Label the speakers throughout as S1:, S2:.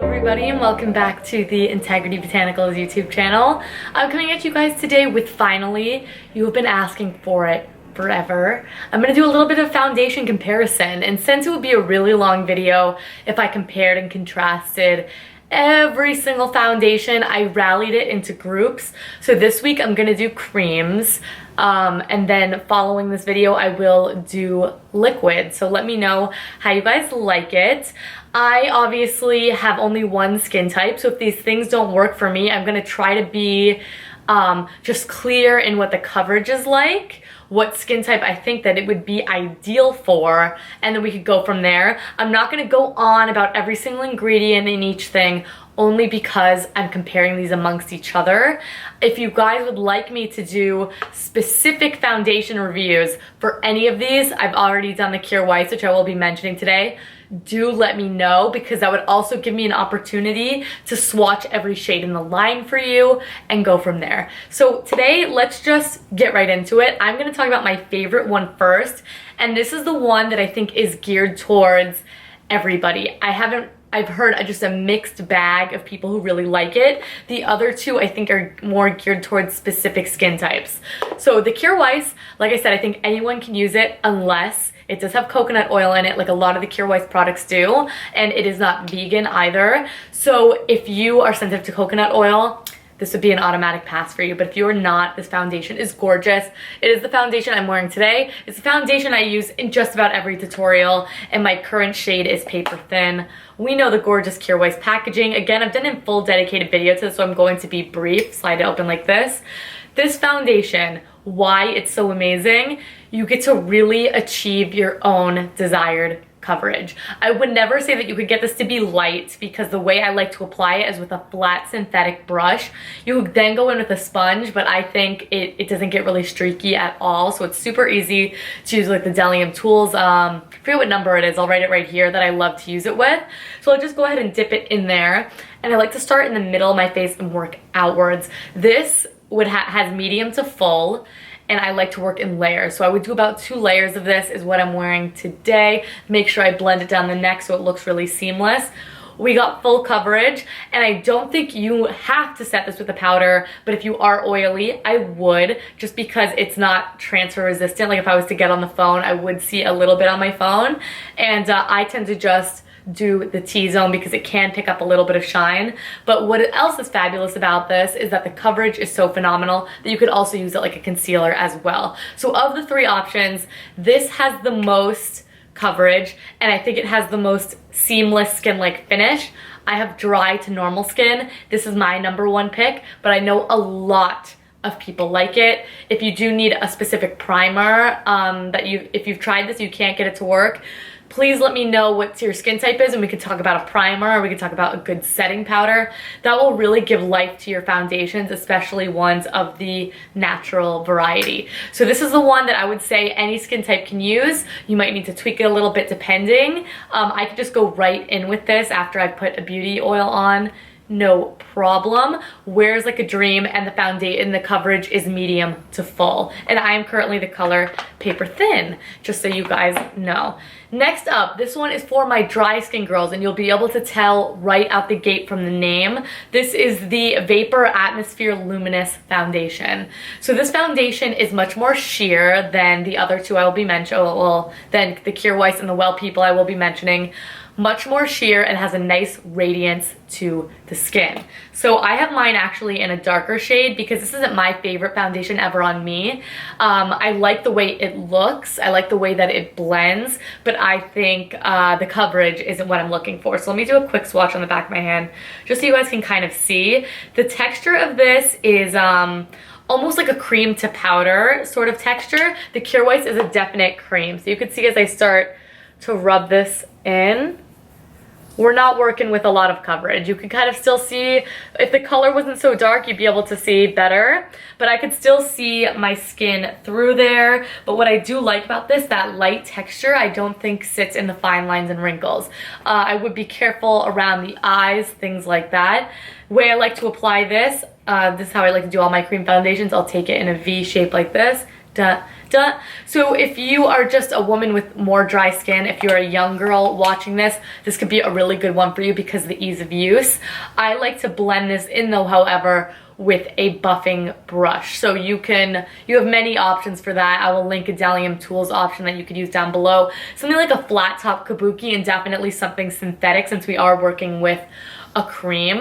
S1: Everybody, and welcome back to the Integrity Botanicals YouTube channel. I'm coming at you guys today with finally, you have been asking for it forever. I'm gonna do a little bit of foundation comparison, and since it would be a really long video if I compared and contrasted every single foundation, I rallied it into groups. So this week I'm gonna do creams, and then following this video I will do liquid. So let me know how you guys like it. I obviously have only one skin type, so if these things don't work for me, I'm gonna try to be just clear in what the coverage is like, what skin type I think that it would be ideal for, and then we could go from there. I'm not gonna go on about every single ingredient in each thing, only because I'm comparing these amongst each other. If you guys would like me to do specific foundation reviews for any of these, I've already done the Kjaer Weis, which I will be mentioning today. Do let me know, because that would also give me an opportunity to swatch every shade in the line for you and go from there. So today, let's just get right into it. I'm gonna talk about my favorite one first, and this is the one that I think is geared towards everybody. I've heard just a mixed bag of people who really like it. The other two I think are more geared towards specific skin types. So the Kjaer Weis, like I said, I think anyone can use it unless it does have coconut oil in it, like a lot of the Kjaer Weis products do, and it is not vegan either. So if you are sensitive to coconut oil, this would be an automatic pass for you. But if you are not, this foundation is gorgeous. It is the foundation I'm wearing today. It's the foundation I use in just about every tutorial, and my current shade is Paper Thin. We know the gorgeous Kjaer Weis packaging. Again, I've done a full dedicated video to this, so I'm going to be brief. Slide it open like this. This foundation, why it's so amazing, you get to really achieve your own desired coverage. I would never say that you could get this to be light, because the way I like to apply it is with a flat synthetic brush. You then go in with a sponge, but I think it doesn't get really streaky at all, so it's super easy to use like the Delium Tools. I forget what number it is, I'll write it right here, that I love to use it with. So I'll just go ahead and dip it in there, and I like to start in the middle of my face and work outwards. This has medium to full, and I like to work in layers. So I would do about 2 layers of this, is what I'm wearing today. Make sure I blend it down the neck so it looks really seamless. We got full coverage, and I don't think you have to set this with a powder, but if you are oily, I would, just because it's not transfer resistant. Like if I was to get on the phone, I would see a little bit on my phone, and I tend to just do the T-zone because it can pick up a little bit of shine. But what else is fabulous about this is that the coverage is so phenomenal that you could also use it like a concealer as well. So of the 3 options, this has the most coverage, and I think it has the most seamless skin-like finish. I have dry to normal skin. This is my #1 pick, but I know a lot of people like it. If you do need a specific primer, if you've tried this, you can't get it to work, please let me know what your skin type is, and we can talk about a primer, or we can talk about a good setting powder. That will really give life to your foundations, especially ones of the natural variety. So this is the one that I would say any skin type can use. You might need to tweak it a little bit depending. I could just go right in with this after I put a beauty oil on. No problem. Wears like a dream, and the coverage is medium to full, and I am currently the color Paper Thin, just so you guys know. Next up, this one is for my dry skin girls, and you'll be able to tell right out the gate from the name. This is the Vapor Atmosphere Luminous Foundation. So this foundation is much more sheer than the other 2 I will be mentioning, well, than the Kjaer Weis and the Well People I will be mentioning. Much more sheer, and has a nice radiance to the skin. So I have mine actually in a darker shade, because this isn't my favorite foundation ever on me. I like the way it looks, I like the way that it blends, but I think the coverage isn't what I'm looking for. So let me do a quick swatch on the back of my hand, just so you guys can kind of see. The texture of this is almost like a cream to powder sort of texture. The Kjaer Weis is a definite cream. So you can see as I start to rub this in, we're not working with a lot of coverage. You can kind of still see, if the color wasn't so dark, you'd be able to see better, but I could still see my skin through there. But what I do like about this, that light texture, I don't think sits in the fine lines and wrinkles. I would be careful around the eyes, things like that. The way I like to apply this, this is how I like to do all my cream foundations. I'll take it in a V shape like this, down So if you are just a woman with more dry skin, if you're a young girl watching this, this could be a really good one for you because of the ease of use. I like to blend this in though, however, with a buffing brush. So you have many options for that. I will link a Dalium Tools option that you could use down below. Something like a flat top kabuki and definitely something synthetic since we are working with a cream.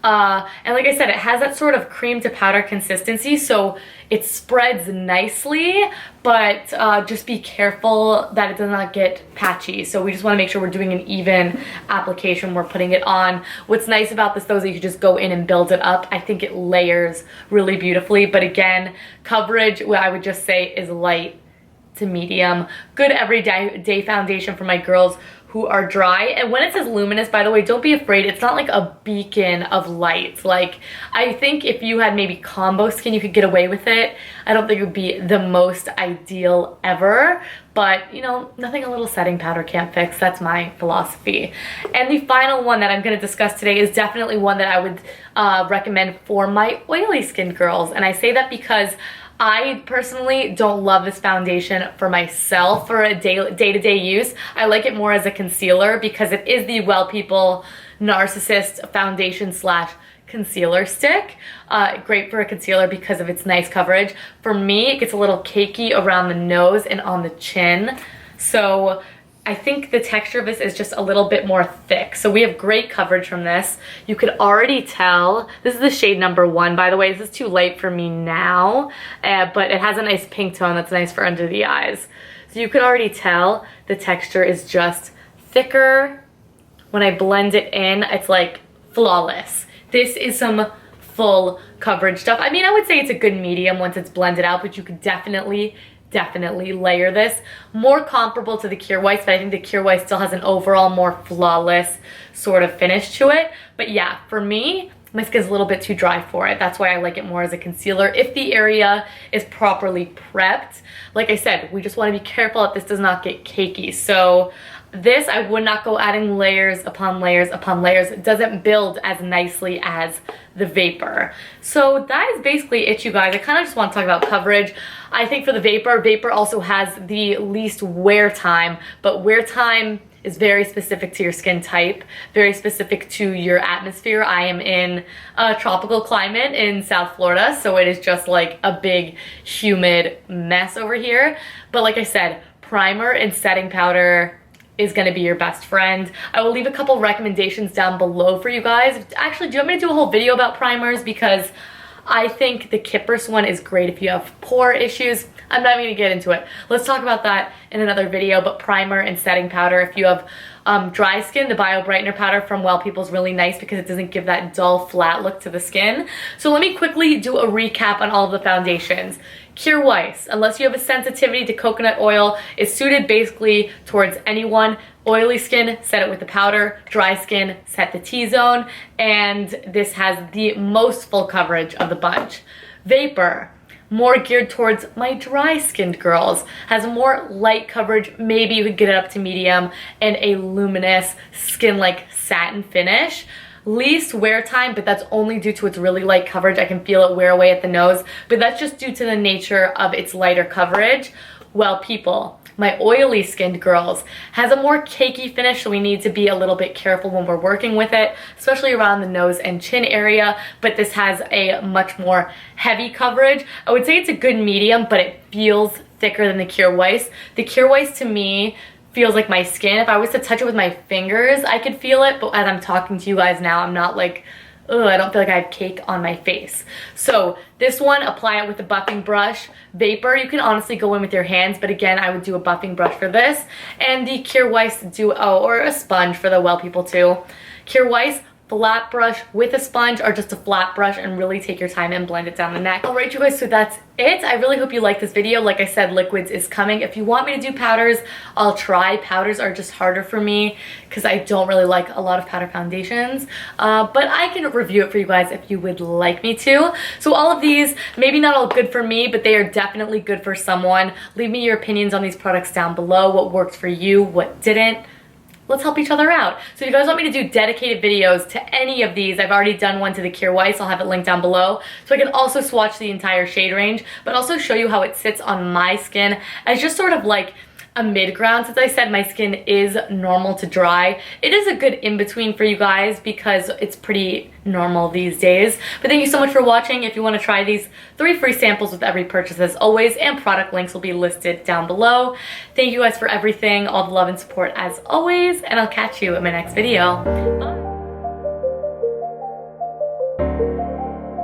S1: And like I said, it has that sort of cream to powder consistency, so it spreads nicely, but just be careful that it does not get patchy. So we just want to make sure we're doing an even application. We're putting it on. What's nice about this though is that you can just go in and build it up. I think it layers really beautifully, but again, coverage, what I would just say is light to medium. Good everyday foundation for my girls who are dry. And when it says luminous, by the way, don't be afraid. It's not like a beacon of light. Like, I think if you had maybe combo skin, you could get away with it. I don't think it would be the most ideal ever, but you know, nothing a little setting powder can't fix. That's my philosophy. And the final one that I'm gonna discuss today is definitely one that I would recommend for my oily skin girls. And I say that because I personally don't love this foundation for myself for a day-to-day use. I like it more as a concealer because it is the Well People Narcissist Foundation slash concealer stick. Great for a concealer because of its nice coverage. For me, it gets a little cakey around the nose and on the chin. So I think the texture of this is just a little bit more thick. So we have great coverage from this. You could already tell, this is the shade number 1, by the way. This is too light for me now, but it has a nice pink tone that's nice for under the eyes. So you could already tell the texture is just thicker. When I blend it in, it's like flawless. This is some full coverage stuff. I mean, I would say it's a good medium once it's blended out, but you could definitely layer this. More comparable to the Kjaer Weis, but I think the Kjaer Weis still has an overall more flawless sort of finish to it. But yeah, for me, my skin's a little bit too dry for it. That's why I like it more as a concealer if the area is properly prepped. Like I said, we just want to be careful that this does not get cakey. So this, I would not go adding layers upon layers upon layers. It doesn't build as nicely as the Vapor. So that is basically it, you guys. I kind of just want to talk about coverage. I think for the Vapor also has the least wear time, but wear time is very specific to your skin type, very specific to your atmosphere. I am in a tropical climate in South Florida, so it is just like a big humid mess over here. But like I said, primer and setting powder is gonna be your best friend. I will leave a couple recommendations down below for you guys. Actually, do you want me to do a whole video about primers? Because I think the Kypris one is great if you have pore issues. I'm not even gonna get into it. Let's talk about that in another video, but primer and setting powder, if you have dry skin, the Bio Brightener powder from Well People is really nice because it doesn't give that dull, flat look to the skin. So let me quickly do a recap on all of the foundations. Kjaer Weis, unless you have a sensitivity to coconut oil, is suited basically towards anyone. Oily skin, set it with the powder. Dry skin, set the T-zone. And this has the most full coverage of the bunch. Vapor, more geared towards my dry skinned girls, has more light coverage, maybe you could get it up to medium, and a luminous skin like satin finish. Least wear time, but that's only due to its really light coverage. I can feel it wear away at the nose, but that's just due to the nature of its lighter coverage. Well People, my oily skinned girls, has a more cakey finish, so we need to be a little bit careful when we're working with it, especially around the nose and chin area, but this has a much more heavy coverage. I would say it's a good medium, but it feels thicker than the Kjaer Weis. The Kjaer Weis to me feels like my skin. If I was to touch it with my fingers, I could feel it, but as I'm talking to you guys now, I'm not like, ugh, I don't feel like I have cake on my face. So this one, apply it with a buffing brush. Vapor, you can honestly go in with your hands, but again, I would do a buffing brush for this. And the Kjaer Weis Duo, or a sponge for the Well People too. Kjaer Weis, flat brush with a sponge or just a flat brush, and really take your time and blend it down the neck. All right, you guys, so that's it. I really hope you like this video. Like I said, liquids is coming. If you want me to do powders, I'll try. Powders are just harder for me because I don't really like a lot of powder foundations, but I can review it for you guys if you would like me to. So all of these, maybe not all good for me, but they are definitely good for someone. Leave me your opinions on these products down below. What worked for you, what didn't. let's help each other out. So if you guys want me to do dedicated videos to any of these, I've already done one to the Kjaer Weis. I'll have it linked down below. So I can also swatch the entire shade range, but also show you how it sits on my skin as just sort of like a mid-ground. Since I said my skin is normal to dry, it is a good in-between for you guys because it's pretty normal these days. But thank you so much for watching. If you want to try these 3 free samples with every purchase as always, and product links will be listed down below. Thank you guys for everything, all the love and support as always, and I'll catch you in my next video.